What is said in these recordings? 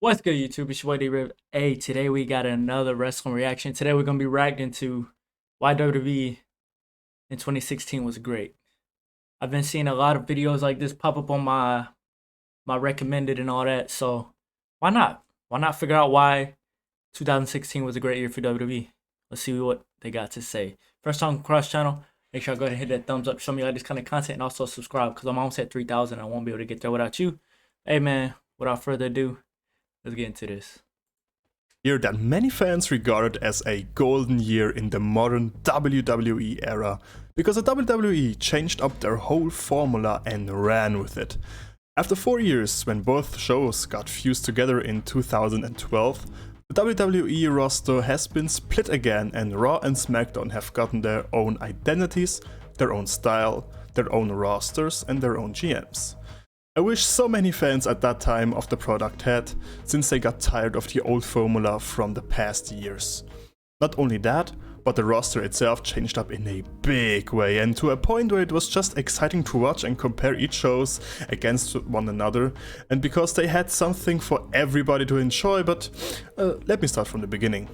What's good, YouTube? It's your boy D-Rib. Hey, today we got another wrestling reaction. Today we're going to be reacting to why WWE in 2016 was great. I've been seeing a lot of videos like this pop up on my recommended and all that, so why not? Why not figure out why 2016 was a great year for WWE? Let's see what they got to say. First time across channel, make sure I go ahead and hit that thumbs up, show me like this kind of content, and also subscribe because I'm almost at 3,000. I won't be able to get there without you. Hey man, without further ado, let's get into this. Year that many fans regarded as a golden year in the modern WWE era, because the WWE changed up their whole formula and ran with it. After 4 years, when both shows got fused together in 2012, the WWE roster has been split again, and Raw and SmackDown have gotten their own identities, their own style, their own rosters, and their own GMs. I wish so many fans at that time of the product had, since they got tired of the old formula from the past years. Not only that, but the roster itself changed up in a big way, and to a point where it was just exciting to watch and compare each shows against one another, and because they had something for everybody to enjoy. But let me start from the beginning.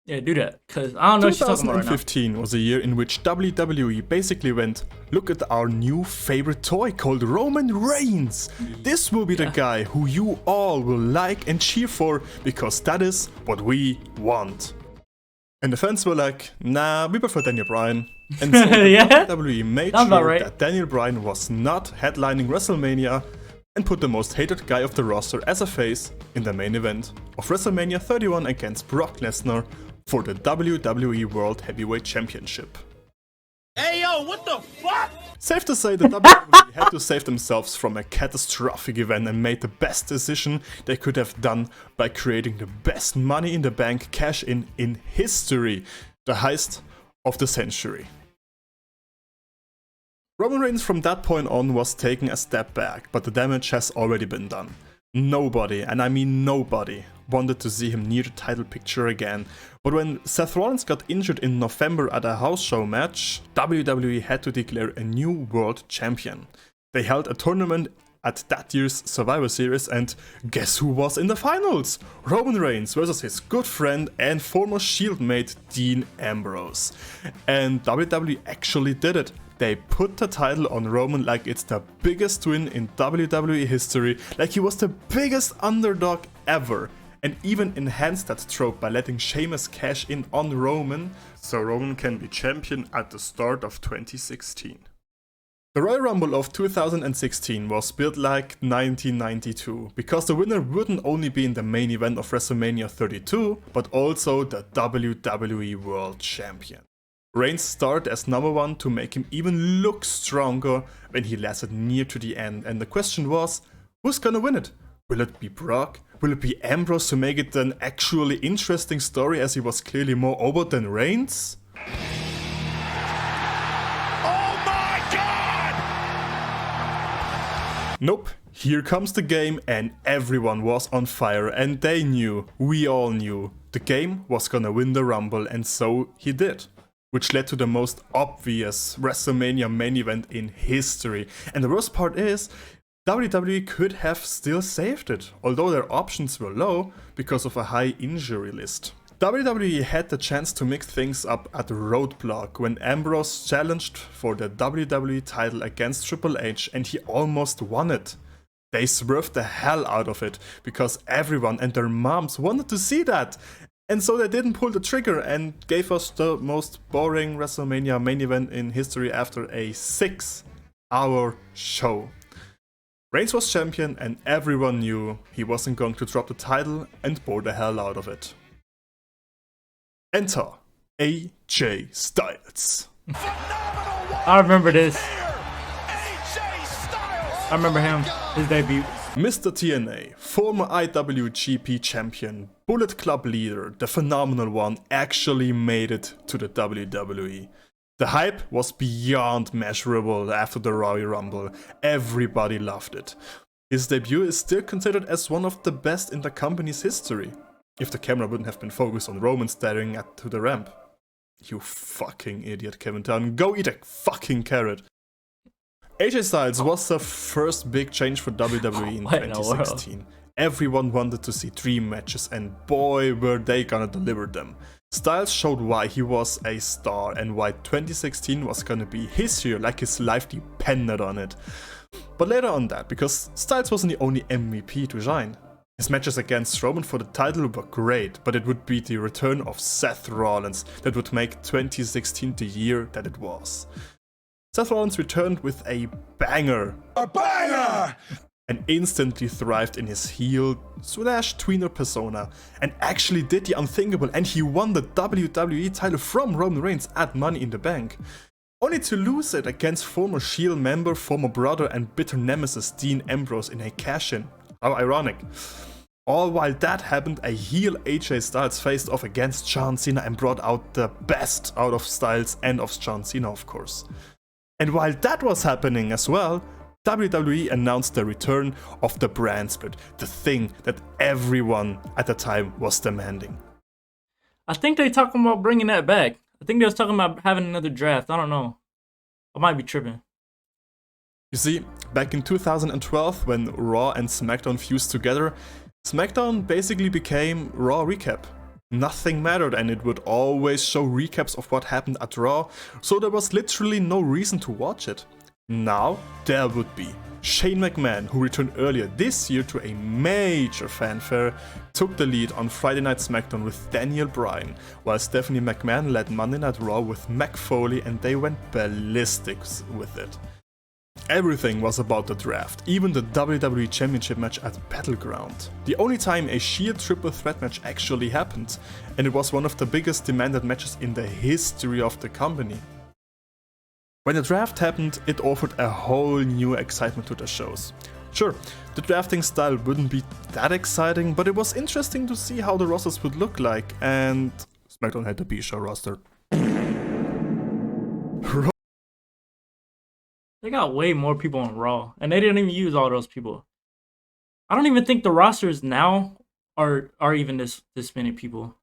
Yeah, do that, because I don't know what she's talking about right now. 2015 was a year in which WWE basically went, look at our new favorite toy called Roman Reigns. This will be the guy who you all will like and cheer for, because that is what we want. And the fans were like, nah, we prefer Daniel Bryan. And so Yeah? WWE made Sounds about sure right. that Daniel Bryan was not headlining WrestleMania, and put the most hated guy of the roster as a face in the main event of WrestleMania 31 against Brock Lesnar for the WWE World Heavyweight Championship. Hey yo, what the fuck? Safe to say that WWE had to save themselves from a catastrophic event and made the best decision they could have done by creating the best Money in the Bank cash-in history, the heist of the century. Roman Reigns from that point on was taking a step back, but the damage has already been done. Nobody, and I mean nobody, wanted to see him near the title picture again, but when Seth Rollins got injured in November at a house show match, WWE had to declare a new world champion. They held a tournament at that year's Survivor Series, and guess who was in the finals? Roman Reigns versus his good friend and former Shield mate Dean Ambrose. And WWE actually did it. They put the title on Roman like it's the biggest win in WWE history, like he was the biggest underdog ever, and even enhanced that trope by letting Sheamus cash in on Roman, so Roman can be champion at the start of 2016. The Royal Rumble of 2016 was built like 1992, because the winner wouldn't only be in the main event of WrestleMania 32, but also the WWE World Champion. Reigns started as number one to make him even look stronger when he lasted near to the end, and the question was, who's gonna win it? Will it be Brock? Will it be Ambrose to make it an actually interesting story, as he was clearly more over than Reigns? Oh my god! Nope, here comes the game, and everyone was on fire, and they knew, we all knew, the game was gonna win the Rumble, and so he did. Which led to the most obvious WrestleMania main event in history. And the worst part is, WWE could have still saved it, although their options were low because of a high injury list. WWE had the chance to mix things up at Roadblock when Ambrose challenged for the WWE title against Triple H, and he almost won it. They swerved the hell out of it because everyone and their moms wanted to see that. And so they didn't pull the trigger and gave us the most boring WrestleMania main event in history after a 6-hour show. Reigns was champion, and everyone knew he wasn't going to drop the title and bore the hell out of it. Enter AJ Styles. I remember this. I remember him, his debut. Mr. TNA, former IWGP champion, Bullet Club leader, the phenomenal one, actually made it to the WWE. The hype was beyond measurable after the Royal Rumble. Everybody loved it. His debut is still considered as one of the best in the company's history, if the camera wouldn't have been focused on Roman staring to the ramp. You fucking idiot, Kevin Dunn. Go eat a fucking carrot. AJ Styles was the first big change for WWE in What in the world? 2016. Everyone wanted to see dream matches, and boy were they gonna deliver them. Styles showed why he was a star and why 2016 was gonna be his year, like his life depended on it. But later on that, because Styles wasn't the only MVP to shine. His matches against Roman for the title were great, but it would be the return of Seth Rollins that would make 2016 the year that it was. Seth Rollins returned with a banger! A banger! And instantly thrived in his heel / tweener persona and actually did the unthinkable, and he won the WWE title from Roman Reigns at Money in the Bank. Only to lose it against former Shield member, former brother and bitter nemesis Dean Ambrose in a cash-in. How ironic. All while that happened, a heel AJ Styles faced off against John Cena and brought out the best out of Styles and of John Cena, of course. And while that was happening as well, WWE announced the return of the brand split, the thing that everyone at the time was demanding. I think they talking about bringing that back. I think they was talking about having another draft. I don't know. I might be tripping. You see, back in 2012, when Raw and SmackDown fused together, SmackDown basically became Raw Recap. Nothing mattered, and it would always show recaps of what happened at Raw, so there was literally no reason to watch it. Now, there would be. Shane McMahon, who returned earlier this year to a major fanfare, took the lead on Friday Night SmackDown with Daniel Bryan, while Stephanie McMahon led Monday Night Raw with Mick Foley, and they went ballistic with it. Everything was about the draft, even the WWE Championship match at Battleground. The only time a Shield triple threat match actually happened, and it was one of the biggest demanded matches in the history of the company. When the draft happened, it offered a whole new excitement to the shows. Sure, the drafting style wouldn't be that exciting, but it was interesting to see how the rosters would look like, and SmackDown had the B-Show roster. They got way more people on Raw, and they didn't even use all those people. I don't even think the rosters now are even this many people.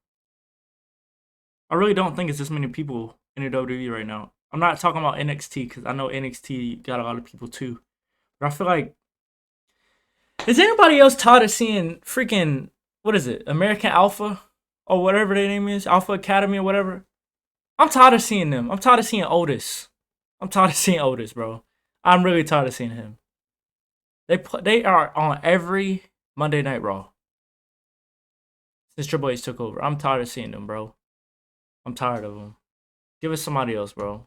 I really don't think it's this many people in the WWE right now. I'm not talking about NXT, because I know NXT got a lot of people too. But I feel like, is anybody else tired of seeing freaking, what is it, American Alpha? Or whatever their name is, Alpha Academy or whatever? I'm tired of seeing them. I'm tired of seeing Otis. I'm tired of seeing Otis, bro. I'm really tired of seeing him. They are on every Monday Night Raw since Triple H took over. I'm tired of seeing them, bro. I'm tired of them. Give us somebody else, bro.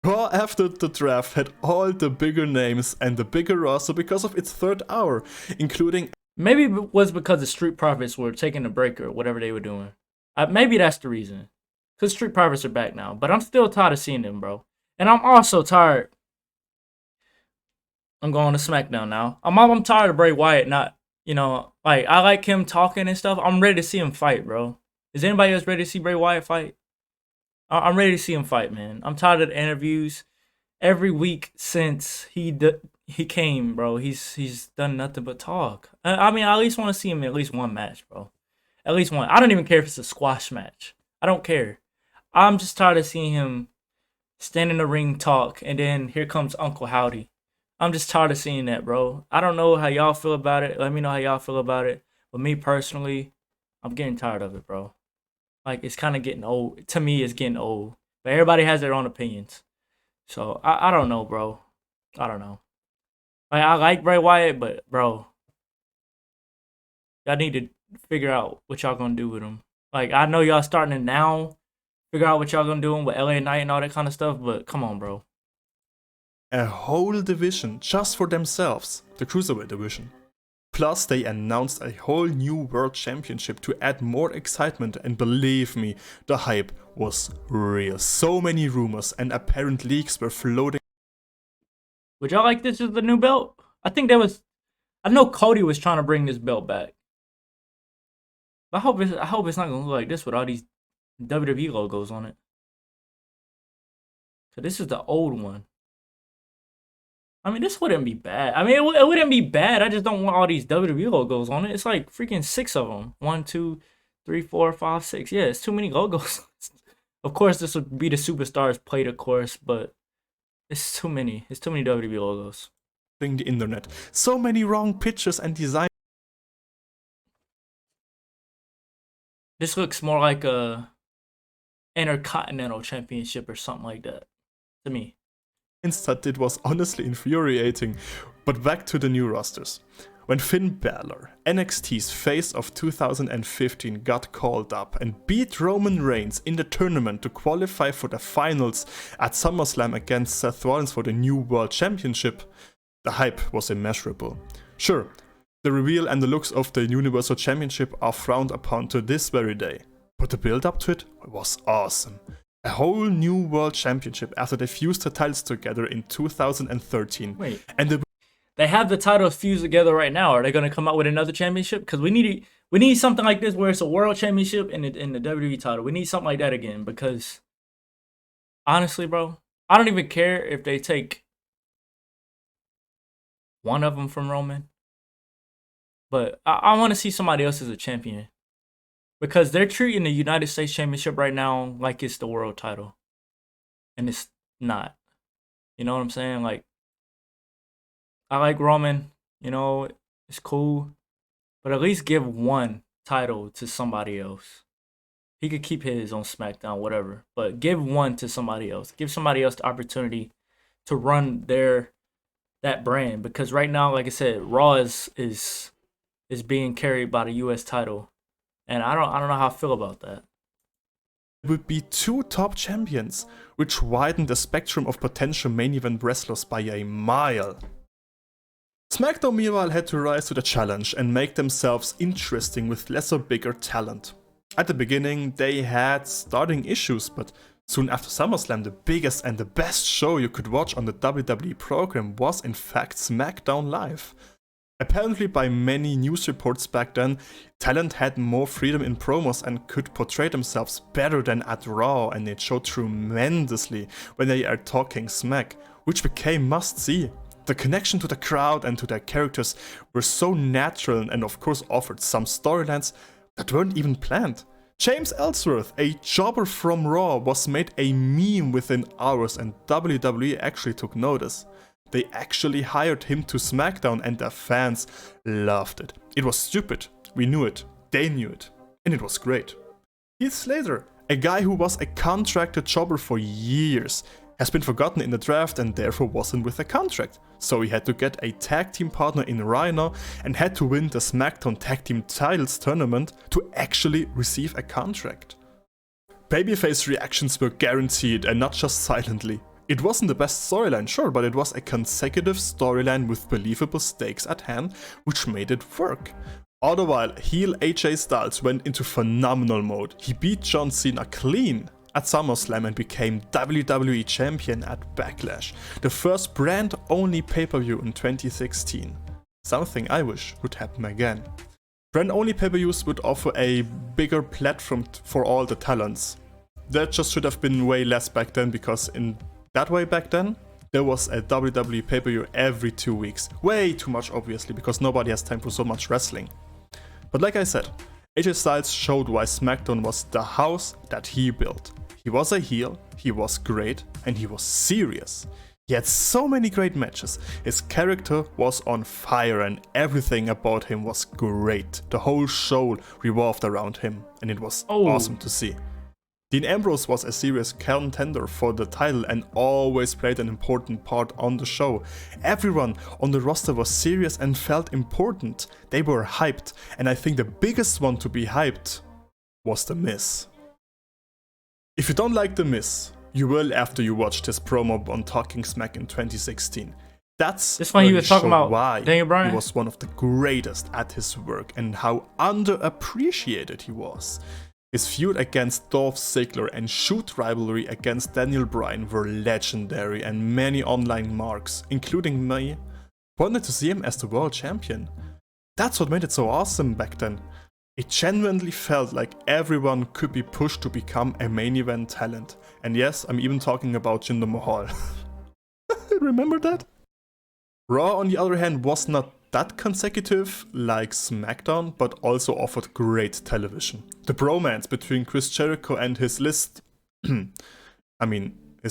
Raw after the draft had all the bigger names and the bigger roster because of its third hour, including... Maybe it was because the Street Profits were taking a break or whatever they were doing. Maybe that's the reason. Because Street Profits are back now. But I'm still tired of seeing them, bro. And I'm also tired. I'm going to SmackDown now. I'm tired of Bray Wyatt not, like, I like him talking and stuff. I'm ready to see him fight, bro. Is anybody else ready to see Bray Wyatt fight? I'm ready to see him fight, man. I'm tired of the interviews. Every week since he came, bro, he's done nothing but talk. I mean, I at least want to see him in at least one match, bro. At least one. I don't even care if it's a squash match. I don't care. I'm just tired of seeing him stand in the ring, talk, and then here comes Uncle Howdy. I'm just tired of seeing that, bro. I don't know how y'all feel about it. Let me know how y'all feel about it. But me personally, I'm getting tired of it, bro. Like, it's kind of getting old. To me, it's getting old. But everybody has their own opinions. So, I don't know, bro. I don't know. Like, I like Bray Wyatt, but, bro, y'all need to figure out what y'all gonna do with him. Like, I know y'all starting to now figure out what y'all gonna do with LA Knight and all that kind of stuff, but come on, bro. A whole division just for themselves, the Cruiserweight division. Plus, they announced a whole new World Championship to add more excitement, and believe me, the hype was real. So many rumors and apparent leaks were floating. Would y'all like this as the new belt? I know Cody was trying to bring this belt back. But I hope it's not gonna look like this with all these WWE logos on it. Cause this is the old one. I mean, this wouldn't be bad. I mean, it wouldn't be bad. I just don't want all these WWE logos on it. It's like freaking 6 of them. 1, 2, 3, 4, 5, 6. Yeah, it's too many logos. Of course, this would be the Superstars plate, of course, but it's too many. It's too many WWE logos. The internet. So many wrong pictures and designs. This looks more like a Intercontinental Championship or something like that to me. That it was honestly infuriating. But back to the new rosters. When Finn Balor, NXT's face of 2015, got called up and beat Roman Reigns in the tournament to qualify for the finals at SummerSlam against Seth Rollins for the new World Championship, the hype was immeasurable. Sure, the reveal and the looks of the Universal Championship are frowned upon to this very day, but the build up to it was awesome. A whole new World Championship after they fused the titles together in 2013. Wait, and they have the titles fused together right now. Are they going to come out with another championship? Because we need something like this where it's a world championship and the WWE title. We need something like that again. Because honestly, bro, I don't even care if they take one of them from Roman, but I want to see somebody else as a champion. Because they're treating the United States Championship right now like it's the world title, and it's not. You know what I'm saying? Like, I like Roman, you know, it's cool, but at least give one title to somebody else. He could keep his on SmackDown, whatever, but give one to somebody else. Give somebody else the opportunity to run that brand, because right now, like I said, Raw is being carried by the US title, and I don't know how I feel about that. would be two top champions, which widened the spectrum of potential main event wrestlers by a mile. SmackDown meanwhile had to rise to the challenge and make themselves interesting with lesser bigger talent. At the beginning they had starting issues, but soon after SummerSlam the biggest and the best show you could watch on the WWE program was in fact SmackDown Live. Apparently by many news reports back then, talent had more freedom in promos and could portray themselves better than at Raw, and it showed tremendously when they are talking smack, which became must-see. The connection to the crowd and to their characters were so natural and of course offered some storylines that weren't even planned. James Ellsworth, a jobber from Raw, was made a meme within hours and WWE actually took notice. They actually hired him to SmackDown and the fans loved it. It was stupid, we knew it, they knew it, and it was great. Heath Slater, a guy who was a contracted jobber for years, has been forgotten in the draft and therefore wasn't with a contract. So he had to get a tag team partner in Rhino and had to win the SmackDown Tag Team Titles tournament to actually receive a contract. Babyface reactions were guaranteed and not just silently. It wasn't the best storyline, sure, but it was a consecutive storyline with believable stakes at hand, which made it work. All the while, heel AJ Styles went into phenomenal mode. He beat John Cena clean at SummerSlam and became WWE Champion at Backlash, the first brand-only pay-per-view in 2016. Something I wish would happen again. Brand-only pay-per-views would offer a bigger platform for all the talents. That just should have been way less back then, because in that way back then, there was a WWE pay-per-view every 2 weeks. Way too much obviously, because nobody has time for so much wrestling. But like I said, AJ Styles showed why SmackDown was the house that he built. He was a heel, he was great, and he was serious. He had so many great matches, his character was on fire and everything about him was great. The whole show revolved around him, and it was awesome to see. Dean Ambrose was a serious contender for the title and always played an important part on the show. Everyone on the roster was serious and felt important. They were hyped, and I think the biggest one to be hyped was The Miz. If you don't like The Miz, you will after you watch this promo on Talking Smack in 2016. That's this one he was talking about why Daniel Bryan. He was one of the greatest at his work and how underappreciated he was. His feud against Dolph Ziggler and shoot rivalry against Daniel Bryan were legendary, and many online marks, including me, wanted to see him as the world champion. That's what made it so awesome back then. It genuinely felt like everyone could be pushed to become a main event talent. And yes, I'm even talking about Jinder Mahal. Remember that? Raw, on the other hand, was not that consecutive like SmackDown, but also offered great television. The bromance between Chris Jericho and his his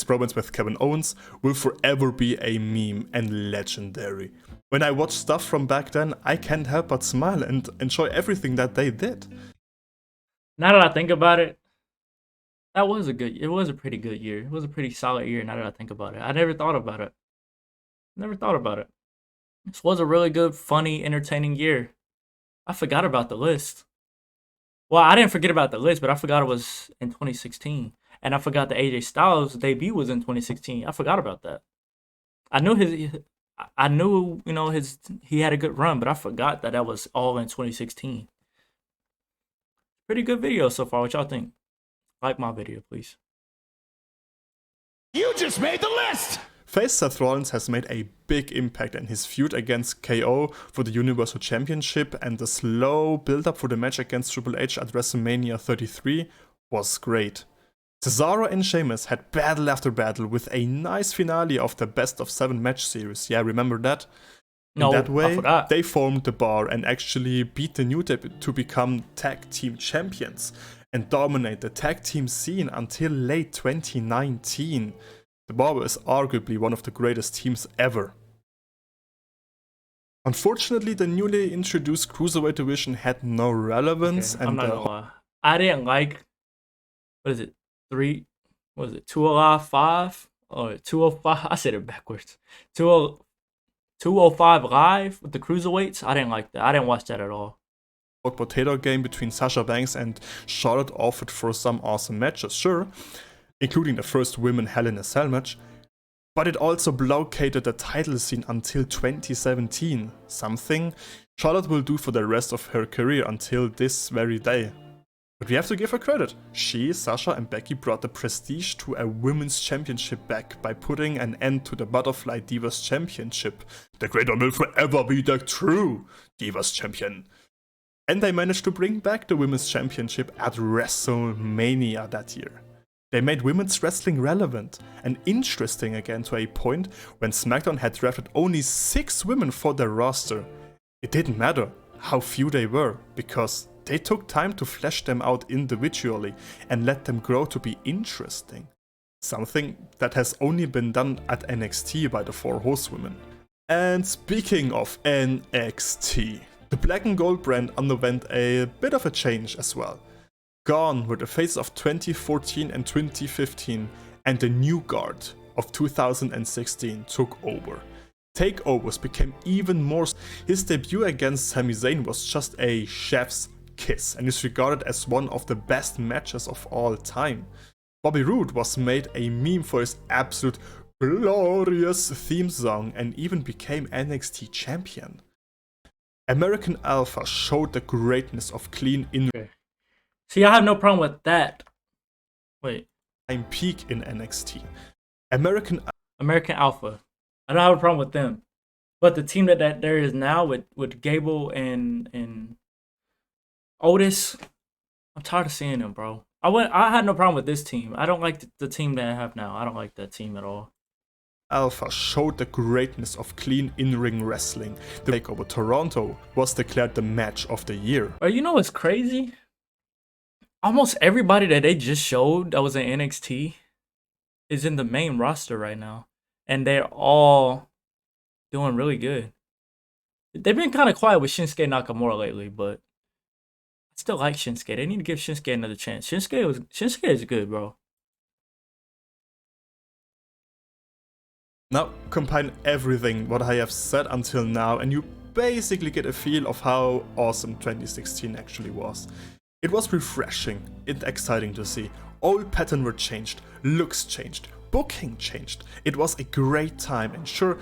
bromance with Kevin Owens will forever be a meme and legendary. When I watch stuff from back then, I can't help but smile and enjoy everything that they did. Now that I think about it, it was a pretty good year. It was a pretty solid year now that I think about it. I never thought about it. Never thought about it. This was a really good, funny, entertaining year. I forgot about the list. Well, I didn't forget about the list, but I forgot it was in 2016. And I forgot that AJ Styles' debut was in 2016. I forgot about that. I knew I knew, he had a good run, but I forgot that that was all in 2016. Pretty good video so far. What y'all think? Like my video, please. You just made the list! Face Seth Rollins has made a big impact, and his feud against KO for the Universal Championship and the slow build-up for the match against Triple H at WrestleMania 33 was great. Cesaro and Sheamus had battle after battle with a nice finale of the best of 7 match series. Yeah, remember that? No, In that I way, forgot. they formed the bar and actually beat the New Day to become tag team champions and dominate the tag team scene until late 2019. The Bar is arguably one of the greatest teams ever. Unfortunately, the newly introduced Cruiserweight division had no relevance, Okay, I'm and not gonna lie. I didn't like, what is it? Three, what is it? 205 or 205? I said it backwards. 205 live with the cruiserweights. I didn't like that. I didn't watch that at all. potato game between Sasha Banks and Charlotte offered for some awesome matches, sure, including the first women Hell in a Cell match, but it also blockaded the title scene until 2017, something Charlotte will do for the rest of her career until this very day. But we have to give her credit. She, Sasha and Becky brought the prestige to a women's championship back by putting an end to the Butterfly Divas Championship. The Great One will forever be the true Divas Champion. And they managed to bring back the Women's Championship at WrestleMania that year. They made women's wrestling relevant and interesting again to a point when SmackDown had drafted only 6 women for their roster. It didn't matter how few they were, because they took time to flesh them out individually and let them grow to be interesting. Something that has only been done at NXT by the 4 Horsewomen. And speaking of NXT, the Black and Gold brand underwent a bit of a change as well. Gone were the faces of 2014 and 2015, and the new guard of 2016 took over. Takeovers became even more. His debut against Sami Zayn was just a chef's kiss and is regarded as one of the best matches of all time. Bobby Roode was made a meme for his absolute glorious theme song and even became NXT champion. American Alpha showed the greatness of clean in Okay. See, I have no problem with that. Wait, time peak in NXT. American American Alpha. I don't have a problem with them. But the team that there is now with Gable and Otis, I'm tired of seeing them, bro. I had no problem with this team. I don't like the team that I have now. I don't like that team at all. Alpha showed the greatness of clean in-ring wrestling. The Takeover Toronto was declared the match of the year. But you know what's crazy? Almost everybody that they just showed that was in NXT is in the main roster right now. And they're all doing really good. They've been kind of quiet with Shinsuke Nakamura lately, but I still like Shinsuke. They need to give Shinsuke another chance. Shinsuke is good, bro. Now combine everything what I have said until now and you basically get a feel of how awesome 2016 actually was. It was refreshing and exciting to see. All patterns were changed, looks changed, booking changed. It was a great time, and sure,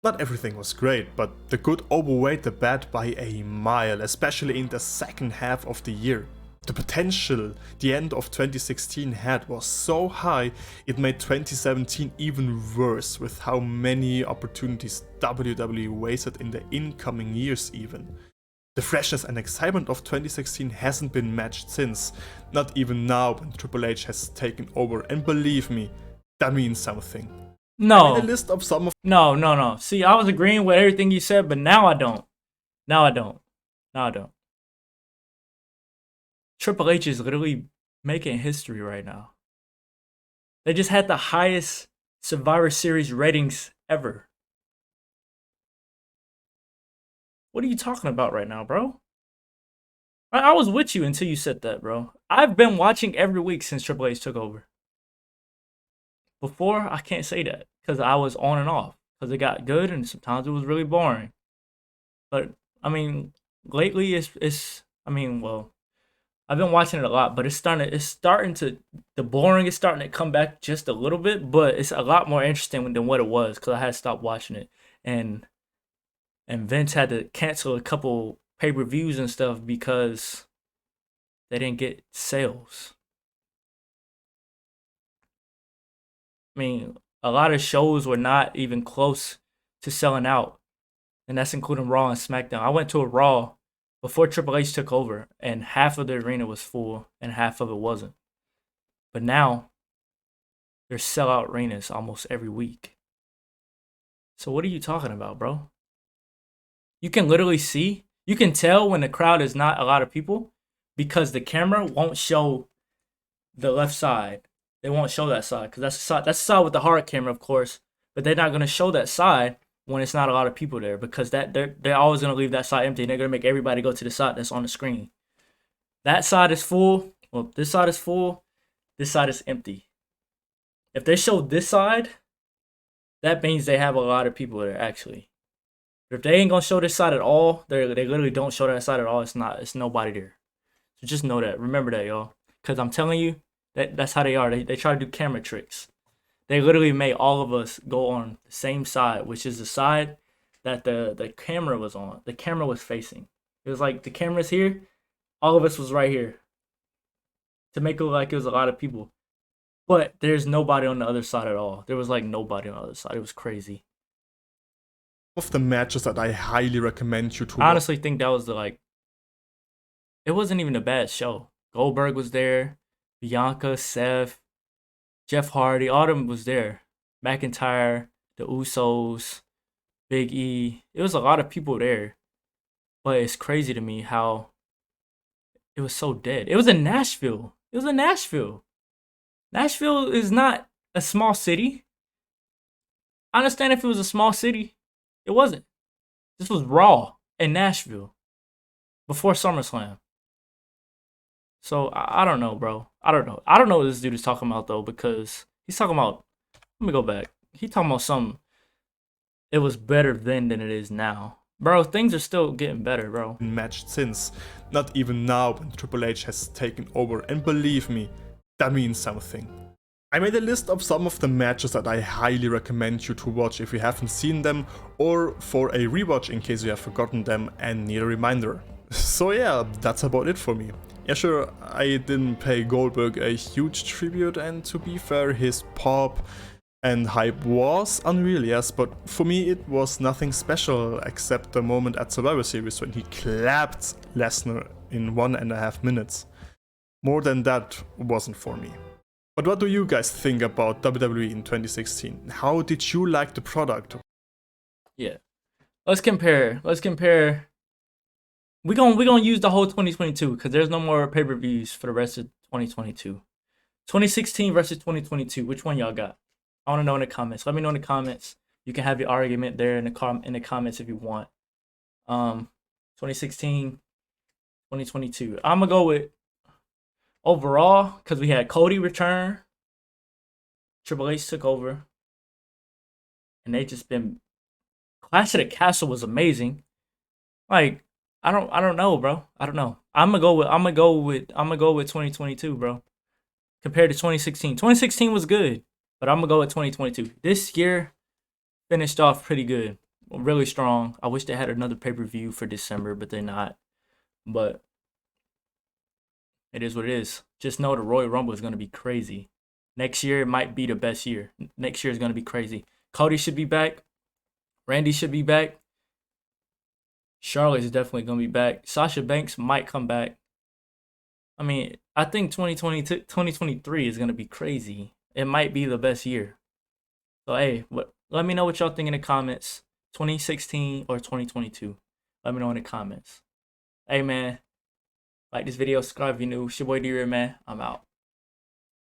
not everything was great, but the good overweighed the bad by a mile, especially in the second half of the year. The potential the end of 2016 had was so high, it made 2017 even worse with how many opportunities WWE wasted in the incoming years even. The freshness and excitement of 2016 hasn't been matched since, not even now when Triple H has taken over, and believe me, that means something. I No, made a list of some of no. See, I was agreeing with everything you said, but now I don't. Now I don't. Now I don't. Triple H is literally making history right now. They just had the highest Survivor Series ratings ever. What are you talking about right now, bro? I was with you until you said that, bro. I've been watching every week since Triple H took over. Before, I can't say that because I was on and off because it got good and sometimes it was really boring. But I mean, lately it's I mean, well, I've been watching it a lot, but it's starting to the boring is starting to come back just a little bit, but it's a lot more interesting than what it was because I had stopped watching it, and Vince had to cancel a couple pay-per-views and stuff because they didn't get sales. I mean, a lot of shows were not even close to selling out, and that's including Raw and SmackDown. I went to a Raw before Triple H took over, and half of the arena was full and half of it wasn't. But now there's sellout arenas almost every week. So what are you talking about, bro? You can literally see, you can tell when the crowd is not a lot of people because the camera won't show the left side. They won't show that side because that's the side with the hard camera, of course. But they're not gonna show that side when it's not a lot of people there because they're always gonna leave that side empty. And they're gonna make everybody go to the side that's on the screen. That side is full. Well, this side is full. This side is empty. If they show this side, that means they have a lot of people there actually. But if they ain't gonna show this side at all, they literally don't show that side at all. It's nobody there. So just know that. Remember that, y'all. Cause I'm telling you, that's how they are. They try to do camera tricks. They literally made all of us go on the same side, which is the side that the camera was on. The camera was facing. It was like the camera's here, all of us was right here. To make it look like it was a lot of people. But there's nobody on the other side at all. There was like nobody on the other side. It was crazy. Of the matches that I highly recommend you to I honestly think that was it wasn't even a bad show. Goldberg was there, Bianca, Seth, Jeff Hardy, all of them was there. McIntyre, the Usos, Big E. It was a lot of people there. But it's crazy to me how it was so dead. It was in Nashville. It was in Nashville. Nashville is not a small city. I understand if it was a small city. It wasn't. This was Raw in Nashville before SummerSlam. So I don't know, bro. I don't know. I don't know what this dude is talking about though, because he's talking about. Let me go back. He talking about something. It was better then than it is now, bro. Things are still getting better, bro. matched since. Not even now when Triple H has taken over, and believe me, that means something. I made a list of some of the matches that I highly recommend you to watch if you haven't seen them, or for a rewatch in case you have forgotten them and need a reminder. So yeah, that's about it for me. Yeah, sure, I didn't pay Goldberg a huge tribute, and to be fair, his pop and hype was unreal, yes, but for me it was nothing special except the moment at Survivor Series when he clapped Lesnar in 1.5 minutes. More than that wasn't for me. But what do you guys think about WWE in 2016? How did you like the product? Yeah. Let's compare. We're gonna use the whole 2022 because there's no more pay-per-views for the rest of 2022. 2016 versus 2022. Which one y'all got? I want to know in the comments. Let me know in the comments. You can have your argument there in the comments if you want. 2016, 2022. I'm gonna go with overall because we had Cody return, Triple H took over, and they just been. Clash of the Castle was amazing. Like I don't know, bro. I don't know. I'm gonna go with 2022, bro. Compared to 2016. 2016 was good, but I'm gonna go with 2022. This year finished off pretty good. Really strong. I wish they had another pay-per-view for December, but they're not. But it is what it is. Just know the Royal Rumble is gonna be crazy. Next year it might be the best year. Next year is gonna be crazy. Cody should be back. Randy should be back. Charlotte is definitely going to be back. Sasha Banks might come back. I mean, I think 2023 is going to be crazy. It might be the best year. So, hey, let me know what y'all think in the comments. 2016 or 2022. Let me know in the comments. Hey, man. Like this video, subscribe if you're new. It's your boy D-Ray, man. I'm out.